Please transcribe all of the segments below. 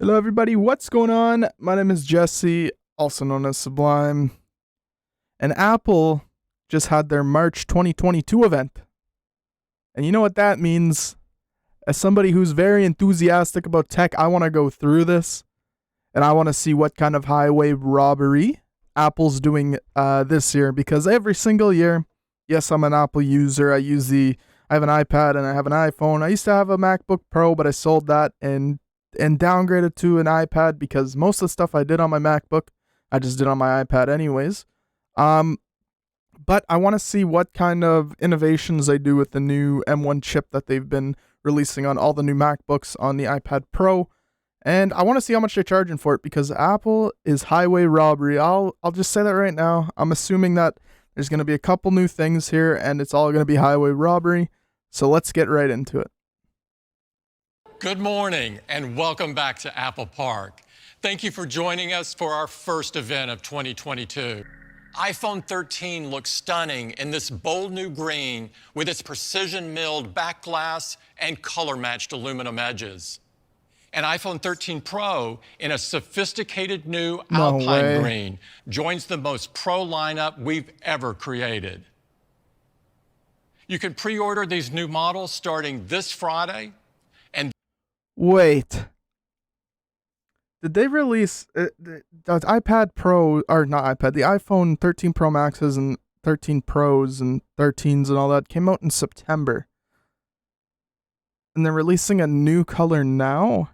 Hello, everybody. What's going on? My name is Jesse, also known as Sublime. And Apple just had their March 2022 event. And you know what that means? As somebody who's very enthusiastic about tech, I want to go through this. And I want to see what kind of highway robbery Apple's doing this year. Because every single year, yes, I'm an Apple user. I have an iPad and I have an iPhone. I used to have a MacBook Pro, but I sold that and downgraded to an iPad because most of the stuff I did on my MacBook, I just did on my iPad anyways. But I want to see what kind of innovations they do with the new M1 chip that they've been releasing on all the new MacBooks on the iPad Pro. And I want to see how much they're charging for it because Apple is highway robbery. I'll just say that right now. I'm assuming that there's going to be a couple new things here and it's all going to be highway robbery. So let's get right into it. Good morning and welcome back to Apple Park. Thank you for joining us for our first event of 2022. iPhone 13 looks stunning in this bold new green with its precision milled back glass and color matched aluminum edges. And iPhone 13 Pro in a sophisticated new Alpine green joins the most pro lineup we've ever created. You can pre-order these new models starting this Friday. Wait. Did they release the iPad Pro, or not iPad, the iPhone 13 Pro Maxes and 13 Pros and 13s and all that came out in September. And they're releasing a new color now?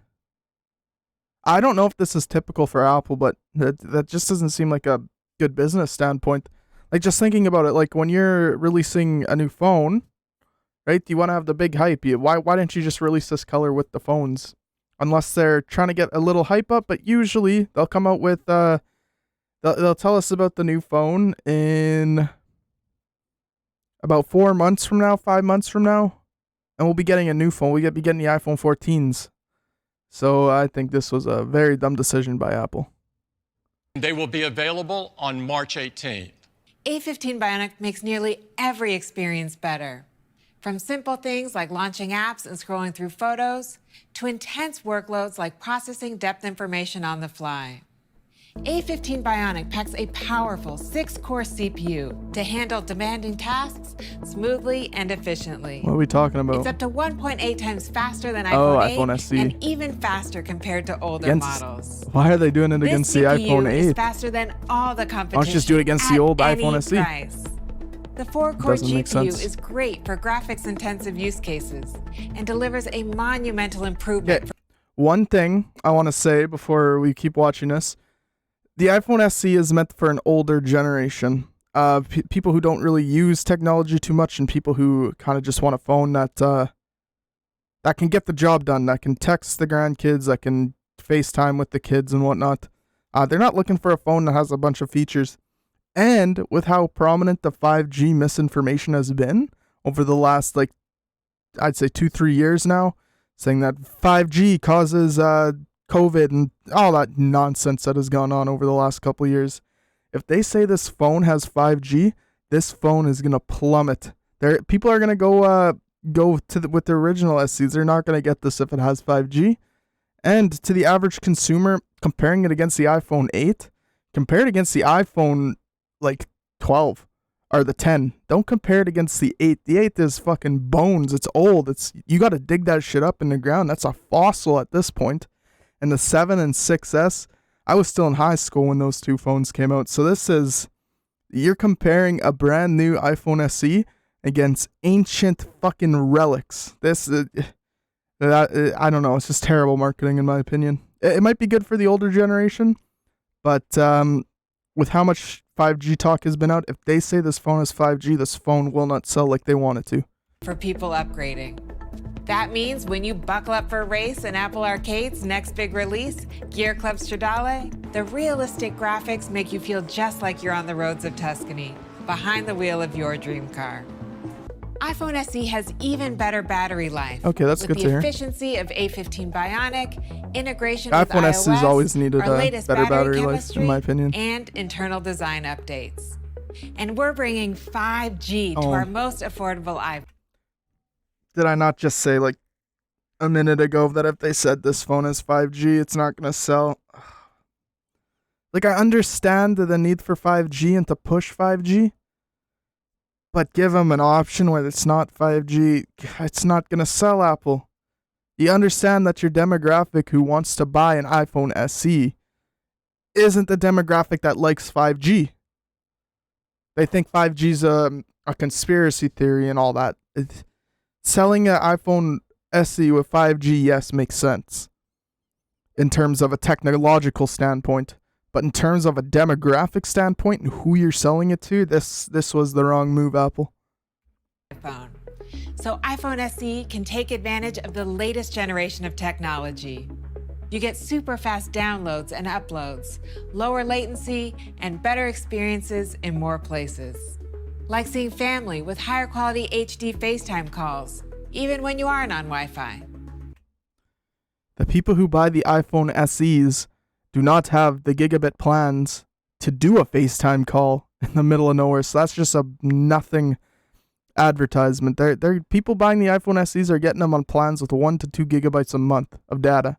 I don't know if this is typical for Apple, but that just doesn't seem like a good business standpoint. Like, just thinking about it, like when you're releasing a new phone, right? You want to have the big hype. Why didn't you just release this color with the phones? Unless they're trying to get a little hype up, but usually they'll come out with they'll tell us about the new phone in about 4 months from now, 5 months from now, and we'll be getting a new phone. We'll be getting the iPhone 14s. So I think this was a very dumb decision by Apple. They will be available on March 18th. A15 Bionic makes nearly every experience better. From simple things like launching apps and scrolling through photos, to intense workloads like processing depth information on the fly. A15 Bionic packs a powerful 6-core CPU to handle demanding tasks smoothly and efficiently. What are we talking about? It's up to 1.8 times faster than iPhone 8 iPhone SE. and even faster compared to older models. Why are they doing it against the iPhone 8? This CPU is faster than all the competition. Why don't you just do it against the old iPhone SE? Price. The 4-core GPU sense. is great for graphics-intensive use cases and delivers a monumental improvement. Okay. One thing I want to say before we keep watching this, the iPhone SE is meant for an older generation. People who don't really use technology too much and people who kind of just want a phone that can get the job done, that can text the grandkids, that can FaceTime with the kids and whatnot. They're not looking for a phone that has a bunch of features. And with how prominent the 5G misinformation has been over the last, I'd say 2-3 years now, saying that 5G causes COVID and all that nonsense that has gone on over the last couple of years. If they say this phone has 5G, this phone is going to plummet. People are going to go with the original SEs. They're not going to get this if it has 5G. And to the average consumer, comparing it against the iPhone 8, compare it against the iPhone 12 or the 10. Don't compare it against the 8. The 8 is fucking bones. It's old. You got to dig that shit up in the ground. That's a fossil at this point. And the 7 and 6S, I was still in high school when those two phones came out. So you're comparing a brand new iPhone SE against ancient fucking relics. I don't know. It's just terrible marketing in my opinion. It might be good for the older generation, but with how much 5G talk has been out, if they say this phone is 5G, this phone will not sell like they want it to. For people upgrading. That means when you buckle up for a race in Apple Arcade's next big release, Gear Club Stradale, the realistic graphics make you feel just like you're on the roads of Tuscany, behind the wheel of your dream car. iPhone SE has even better battery life. Okay, that's good to hear. With the efficiency of A15 Bionic, integration with iPhone iOS, SE's always needed our a latest better battery life, chemistry, in my opinion. and internal design updates. And we're bringing 5G to our most affordable iPhone. Did I not just say, a minute ago that if they said this phone is 5G, it's not going to sell. Like, I understand the need for 5G and to push 5G, but give them an option where it's not 5G. It's not going to sell, Apple. You understand that your demographic who wants to buy an iPhone SE isn't the demographic that likes 5G. They think 5G is a conspiracy theory and all that. Selling an iPhone SE with 5G, yes, makes sense in terms of a technological standpoint. But in terms of a demographic standpoint and who you're selling it to, this was the wrong move, Apple. iPhone. So iPhone SE can take advantage of the latest generation of technology. You get super fast downloads and uploads, lower latency, and better experiences in more places. Like seeing family with higher quality HD FaceTime calls, even when you aren't on Wi-Fi. The people who buy the iPhone SEs do not have the gigabit plans to do a FaceTime call in the middle of nowhere. So that's just a nothing advertisement. They're people buying the iPhone SEs are getting them on plans with 1 to 2 gigabytes a month of data.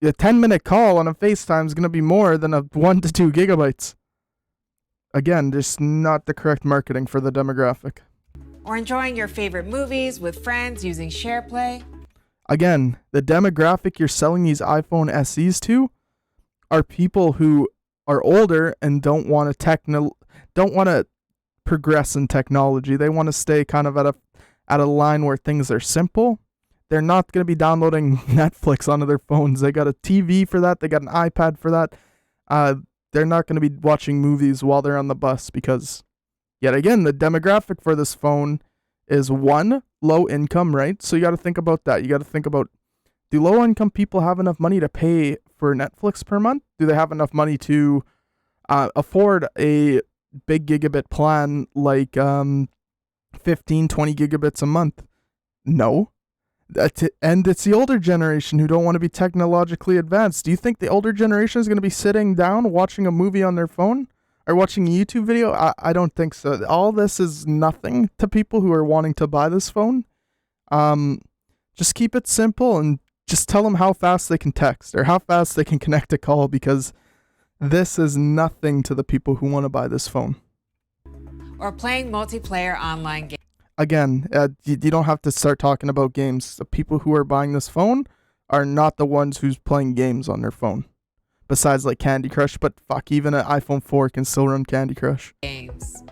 A 10-minute call on a FaceTime is going to be more than a 1 to 2 gigabytes. Again, just not the correct marketing for the demographic. Or enjoying your favorite movies with friends using SharePlay. Again, the demographic you're selling these iPhone SEs to are people who are older and don't want to progress in technology. They want to stay kind of at a line where things are simple. They're not going to be downloading Netflix onto their phones. They got a TV for that. They got an iPad for that. They're not going to be watching movies while they're on the bus because, yet again, the demographic for this phone is one, low income, right? So you got to think about that. You got to think about, do low income people have enough money to pay for Netflix per month? Do they have enough money to afford a big gigabit plan like 15, 20 gigabits a month? No. And it's the older generation who don't want to be technologically advanced. Do you think the older generation is going to be sitting down watching a movie on their phone or watching a YouTube video? I don't think so. All this is nothing to people who are wanting to buy this phone. Just keep it simple and just tell them how fast they can text or how fast they can connect a call, because this is nothing to the people who want to buy this phone. Or playing multiplayer online games. Again, you don't have to start talking about games. The people who are buying this phone are not the ones who's playing games on their phone. Besides like Candy Crush, but fuck, even an iPhone 4 can still run Candy Crush. Games.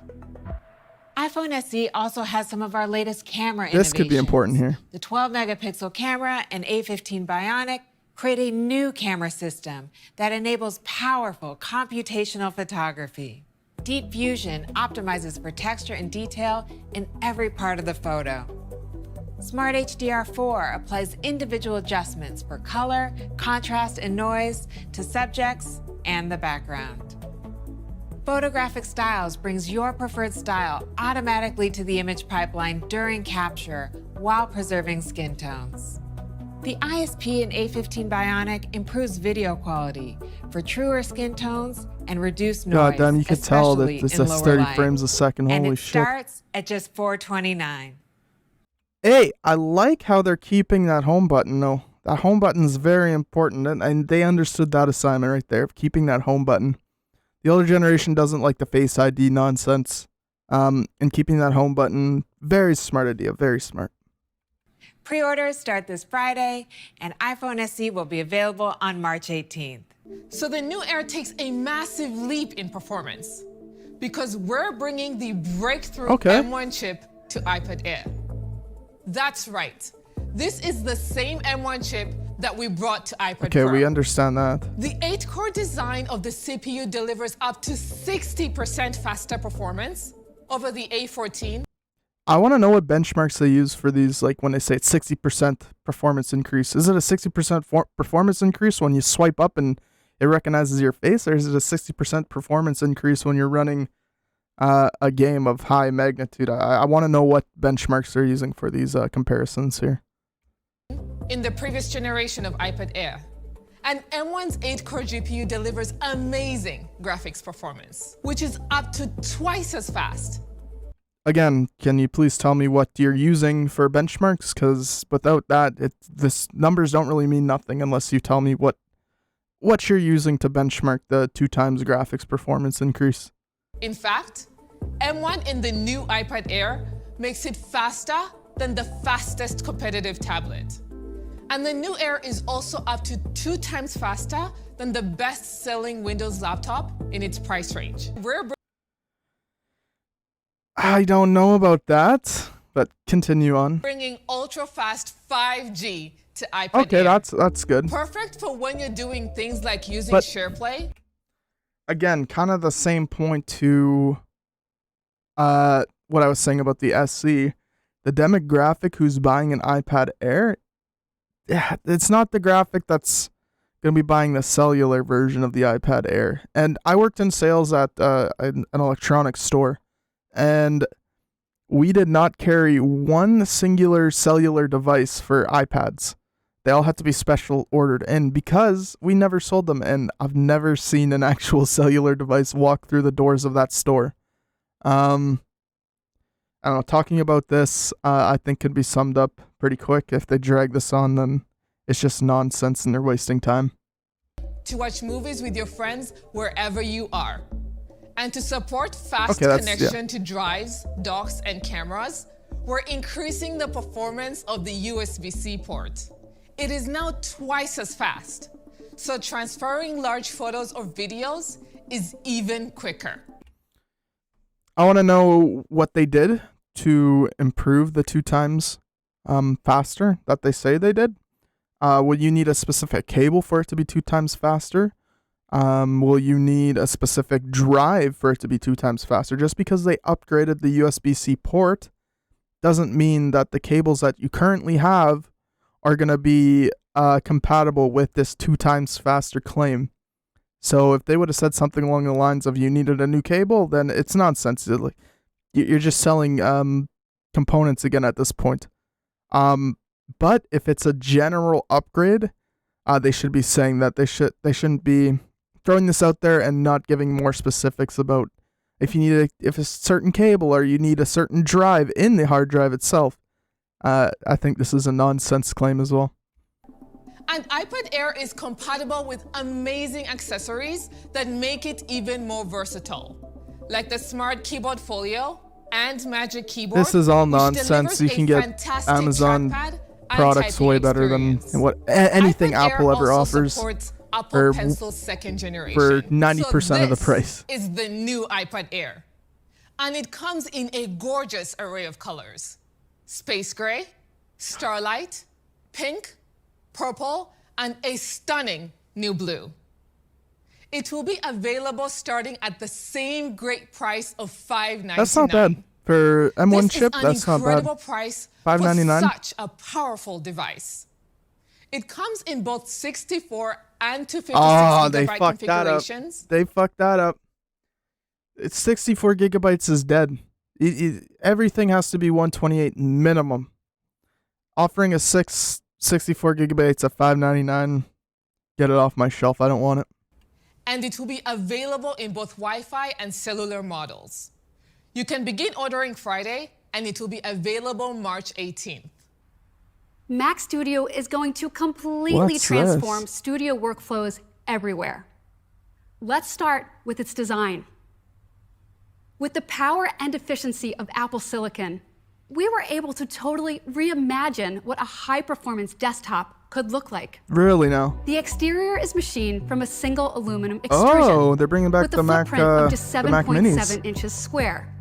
iPhone SE also has some of our latest camera innovations. This could be important here. The 12-megapixel camera and A15 Bionic create a new camera system that enables powerful computational photography. Deep Fusion optimizes for texture and detail in every part of the photo. Smart HDR4 applies individual adjustments for color, contrast, and noise to subjects and the background. Photographic Styles brings your preferred style automatically to the image pipeline during capture while preserving skin tones. The ISP in A15 Bionic improves video quality for truer skin tones and reduced noise. God damn, you can tell that this is 30 light. frames a second. And Holy it shit. starts at just $429. Hey, I like how they're keeping that home button though. That home button is very important, and they understood that assignment right there of keeping that home button. The older generation doesn't like the Face ID nonsense. And keeping that home button, very smart idea, very smart. Pre-orders start this Friday, and iPhone SE will be available on March 18th. So the new Air takes a massive leap in performance because we're bringing the breakthrough M1 chip to iPad Air. That's right. This is the same M1 chip that we brought to iPad Pro. Okay, we understand that. The 8-core design of the CPU delivers up to 60% faster performance over the A14. I want to know what benchmarks they use for these, like when they say it's 60% performance increase. Is it a 60% performance increase when you swipe up and it recognizes your face, or is it a 60% performance increase when you're running a game of high magnitude? I want to know what benchmarks they're using for these comparisons here. In the previous generation of iPad Air, and M1's 8-core GPU delivers amazing graphics performance, which is up to twice as fast. again, can you please tell me what you're using for benchmarks? Because without that, this numbers don't really mean nothing unless you tell me what you're using to benchmark the 2x graphics performance increase. In fact, M1 in the new iPad Air makes it faster than the fastest competitive tablet. And the new Air is also up to 2 times faster than the best-selling Windows laptop in its price range. I don't know about that, but continue on. Bringing ultra-fast 5G to iPad Okay, Air. that's good. Perfect for when you're doing things like using But SharePlay. again, kind of the same point to what I was saying about the SC. The demographic who's buying an iPad Air, yeah, it's not the graphic that's going to be buying the cellular version of the iPad Air. And I worked in sales at an electronics store, and we did not carry one singular cellular device for iPads. They all had to be special ordered, and because we never sold them, and I've never seen an actual cellular device walk through the doors of that store. I don't know, talking about this, I think could be summed up pretty quick. If they drag this on, then it's just nonsense and they're wasting time. To watch movies with your friends wherever you are. And to support fast Okay, connection to drives, docks, and cameras, we're increasing the performance of the USB-C port. It is now twice as fast, so transferring large photos or videos is even quicker. I want to know what they did to improve the 2x faster that they say they did. Will you need a specific cable for it to be 2x faster? Will you need a specific drive for it to be 2x faster? Just because they upgraded the USB-C port doesn't mean that the cables that you currently have are going to be compatible with this 2x faster claim. So if they would have said something along the lines of you needed a new cable, then it's nonsense. You're just selling components again at this point. But if it's a general upgrade, they should be saying that. They shouldn't be throwing this out there and not giving more specifics about if you need if a certain cable or you need a certain drive in the hard drive itself. I think this is a nonsense claim as well. And iPad Air is compatible with amazing accessories that make it even more versatile, like the Smart Keyboard Folio and Magic Keyboard. This is all nonsense. You can get Amazon products way better than what anything Apple ever offers Apple Pencil second generation. For 90% of the price. This is the new iPad Air. And it comes in a gorgeous array of colors. Space gray, starlight, pink, purple, and a stunning new blue. It will be available starting at the same great price of $599. That's not bad. For M1 chip, that's not bad. This is an incredible price $599 for such a powerful device. It comes in both 64 and 256 gigabyte configurations. They fucked that up. It's 64 gigabytes is dead. Everything has to be 128 minimum. Offering a 64 gigabytes at $599, get it off my shelf. I don't want it. And it will be available in both Wi-Fi and cellular models. You can begin ordering Friday, and it will be available March 18th. Mac Studio is going to completely transform studio workflows everywhere. Let's start with its design. With the power and efficiency of Apple Silicon, we were able to totally reimagine what a high-performance desktop could look like. Really now? The exterior is machined from a single aluminum extrusion. Oh, they're bringing back the Mac footprint of just the Mac Minis. 7.7 inches square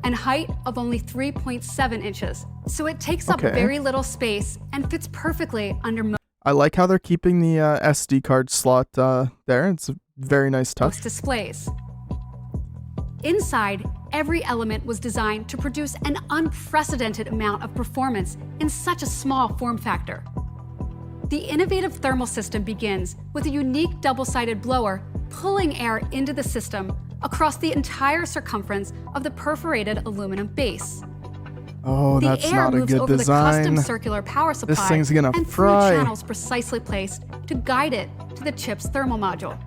and height of only 3.7 inches. So it takes up very little space and fits perfectly under most I like how they're keeping the SD card slot there. It's a very nice touch. displays. Inside, every element was designed to produce an unprecedented amount of performance in such a small form factor. The innovative thermal system begins with a unique double-sided blower pulling air into the system across the entire circumference of the perforated aluminum base. Oh, that's the air not a moves good over design. the custom circular power supply This thing's gonna and fry. through channels precisely placed to guide it to the chip's thermal module.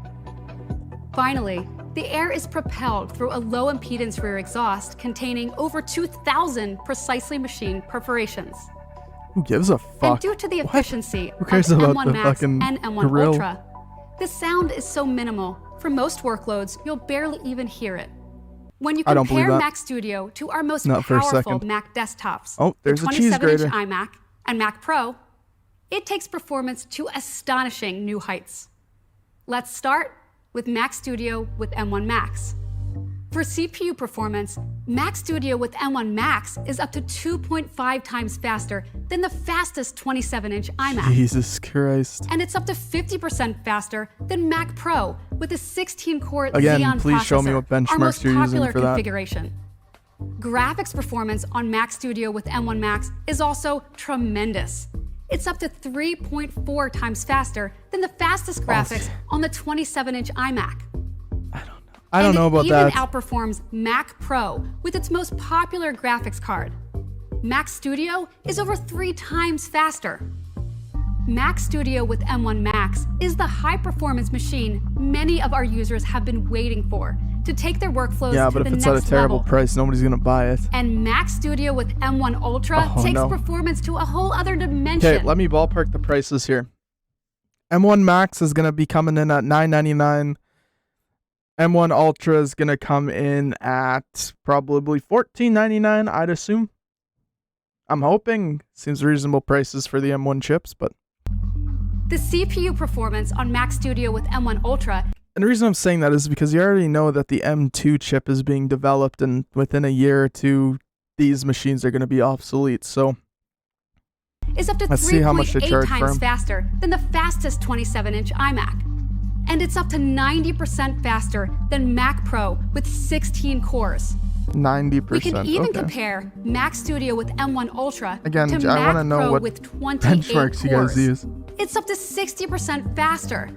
Finally, The air is propelled through a low impedance rear exhaust containing over 2,000 precisely machined perforations. Who gives a fuck? And due to the efficiency of cares about M1 the Max fucking and M1 grill? Ultra, the sound is so minimal, for most workloads, you'll barely even hear it. When you I don't believe compare that. Mac Studio to our most Not for a powerful second. Mac desktops, Oh, there's the a cheese 27-inch grater. iMac and Mac Pro, it takes performance to astonishing new heights. Let's start with Mac Studio with M1 Max. For CPU performance, Mac Studio with M1 Max is up to 2.5 times faster than the fastest 27-inch iMac. Jesus Christ. And it's up to 50% faster than Mac Pro with a 16-core Again, Xeon please show me processor, what our benchmarks most you're using popular for that. configuration. Graphics performance on Mac Studio with M1 Max is also tremendous. It's up to 3.4 times faster than the fastest graphics on the 27-inch iMac. I don't know about it that. even outperforms Mac Pro with its most popular graphics card. Mac Studio is over 3 times faster. Mac Studio with M1 Max is the high-performance machine many of our users have been waiting for to take their workflows Yeah, to but the if it's next at a terrible level. price, nobody's gonna buy it. And Mac Studio with M1 Ultra Oh, takes no. performance to a whole other dimension. Okay, let me ballpark the prices here. M1 Max is gonna be coming in at $999. M1 Ultra is gonna come in at probably $14.99, I'd assume. I'm hoping. Seems reasonable prices for the M1 chips, but The CPU performance on Mac Studio with M1 Ultra and the reason I'm saying that is because you already know that the M2 chip is being developed, and within a year or two, these machines are going to be obsolete. So is up to let's see how much they 3.8 charge for times 'em. faster than the fastest 27-inch iMac. And it's up to 90% faster than Mac Pro with 16 cores. 90%. We can even okay. compare Mac Studio with M1 Ultra Again, to I Mac wanna know Pro what with 28 benchmarks you cores. guys use. It's up to 60% faster.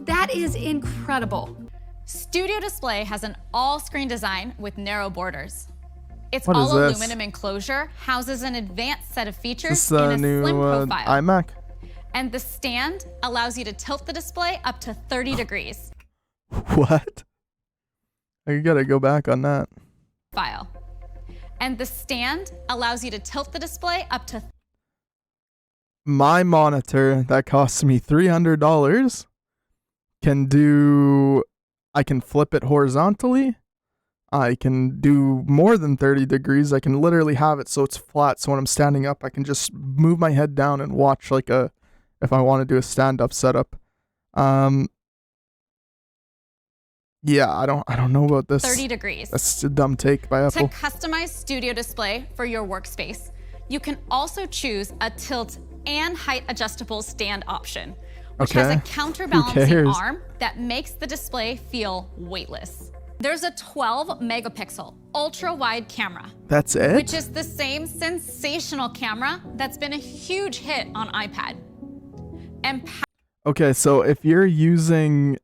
That is incredible. Studio Display has an all-screen design with narrow borders. Its What is this? all-aluminum enclosure houses an advanced set of Is features this in the a new slim profile. iMac? And the stand allows you to tilt the display up to 30 degrees. What? I gotta go back on that. File. And the stand allows you to tilt the display up to My monitor that costs me $300 can do. I can flip it horizontally. I can do more than 30 degrees. I can literally have it so it's flat. So when I'm standing up, I can just move my head down and watch like a. If I want to do a stand-up setup. Yeah, I don't know about this. 30 degrees. That's a dumb take by To Apple. customize Studio Display for your workspace, you can also choose a tilt and height adjustable stand option, which has a Okay. counterbalancing cares? arm that makes the display feel weightless. There's a 12 megapixel ultra wide camera, That's it? which is the same sensational camera that's been a huge hit on iPad. And Okay, so if you're using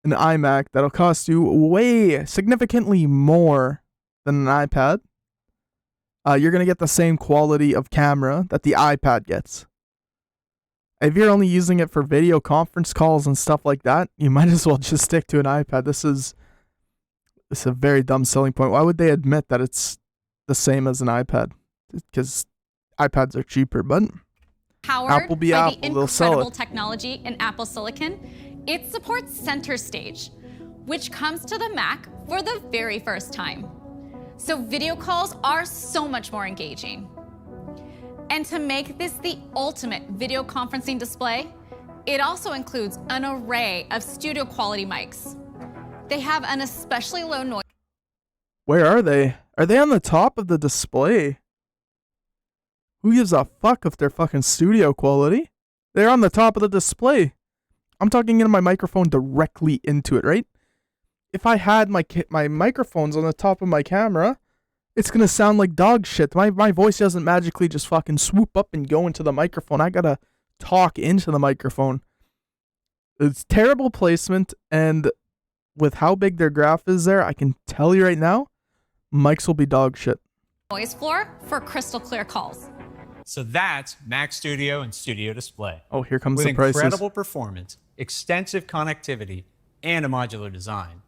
an iMac, that'll cost you way significantly more than an iPad. You're going to get the same quality of camera that the iPad gets. If you're only using it for video conference calls and stuff like that, you might as well just stick to an iPad. This is a very dumb selling point. Why would they admit that it's the same as an iPad? Because iPads are cheaper, but powered Apple be by Apple, the they'll sell incredible it. technology in Apple Silicon, it supports Center Stage, which comes to the Mac for the very first time. So video calls are so much more engaging. And to make this the ultimate video conferencing display, it also includes an array of studio quality mics. They have an especially low noise. Where are they? Are they on the top of the display? Who gives a fuck if they're fucking studio quality? They're on the top of the display. I'm talking into my microphone directly into it, right? If I had my microphones on the top of my camera, it's gonna sound like dog shit. My voice doesn't magically just fucking swoop up and go into the microphone. I gotta talk into the microphone. It's terrible placement, and with how big their graph is there, I can tell you right now, mics will be dog shit. Noise floor for crystal clear calls. So that's Mac Studio and Studio Display. Oh, here comes With the prices. incredible performance, extensive connectivity, and a modular design,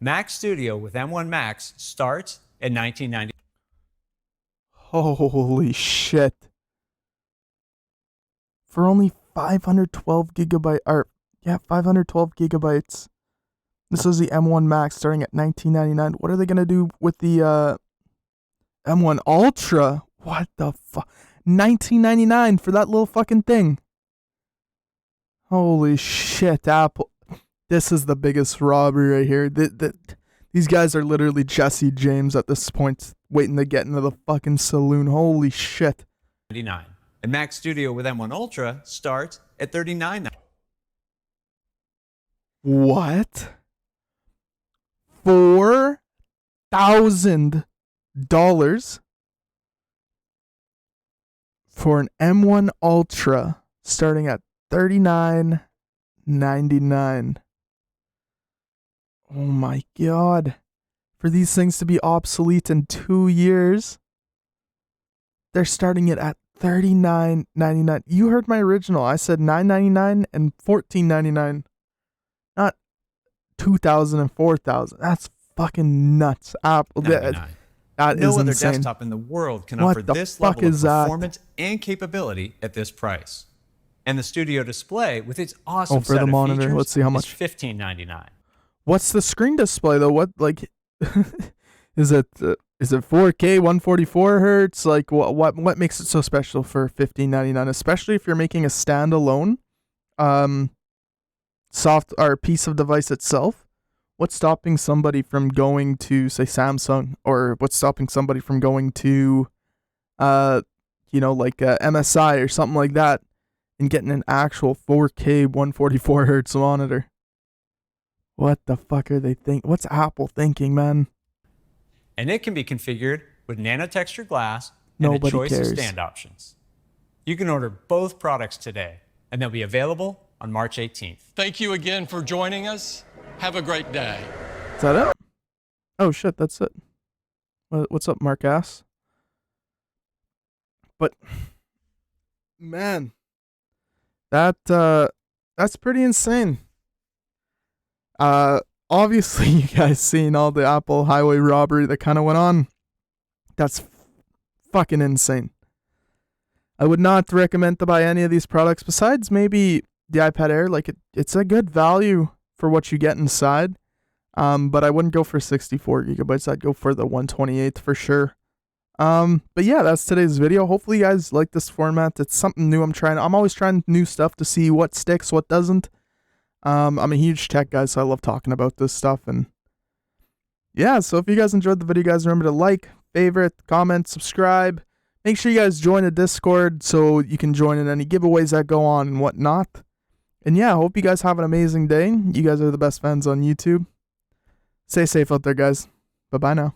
Mac Studio with M1 Max starts at $19.99. Holy shit. For only 512 gigabyte, or yeah, 512 gigabytes. This is the M1 Max starting at $19.99. What are they going to do with the M1 Ultra? What the fuck? $19.99 for that little fucking thing. Holy shit, Apple. This is the biggest robbery right here. These guys are literally Jesse James at this point, waiting to get into the fucking saloon. Holy shit. $99. And Mac Studio with M1 Ultra starts at $39.99. What? $4,000 for an M1 Ultra starting at $39.99. Oh my god. For these things to be obsolete in 2 years, they're starting it at $39.99. You heard my original. I said $9.99 and $14.99. Not $2,000 and $4,000. That's fucking nuts. Apple. That no is other insane. desktop in the world can What offer the this fuck level of is that? performance and capability at this price. And the Studio Display with its awesome for set the of monitor. features Let's see how much. is $15.99. What's the screen display though? What, like is it 4K 144 hertz? Like what makes it so special for $15.99, especially if you're making a standalone soft or piece of device itself? What's stopping somebody from going to, say, Samsung, or what's stopping somebody from going to like MSI or something like that and getting an actual 4K 144 hertz monitor? What the fuck are they thinking? What's Apple thinking, man? And it can be configured with nanotexture glass and Nobody a choice cares. of stand options. You can order both products today, and they'll be available on March 18th. Thank you again for joining us. Have a great day. Is that it? Oh shit, that's it. What's up, Mark Ass? But man, that's pretty insane. Obviously you guys seen all the Apple highway robbery that kind of went on. That's fucking insane. I would not recommend to buy any of these products besides maybe the iPad Air. Like it's a good value for what you get inside. But I wouldn't go for 64 gigabytes. I'd go for the 128 for sure. But yeah, that's today's video. Hopefully you guys like this format. It's something new. I'm always trying new stuff to see what sticks, what doesn't. I'm a huge tech guy, so I love talking about this stuff. And yeah, so if you guys enjoyed the video, guys, remember to like, favorite, comment, subscribe. Make sure you guys join the Discord so you can join in any giveaways that go on and whatnot. And yeah, I hope you guys have an amazing day. You guys are the best fans on YouTube. Stay safe out there, guys. Bye-bye now.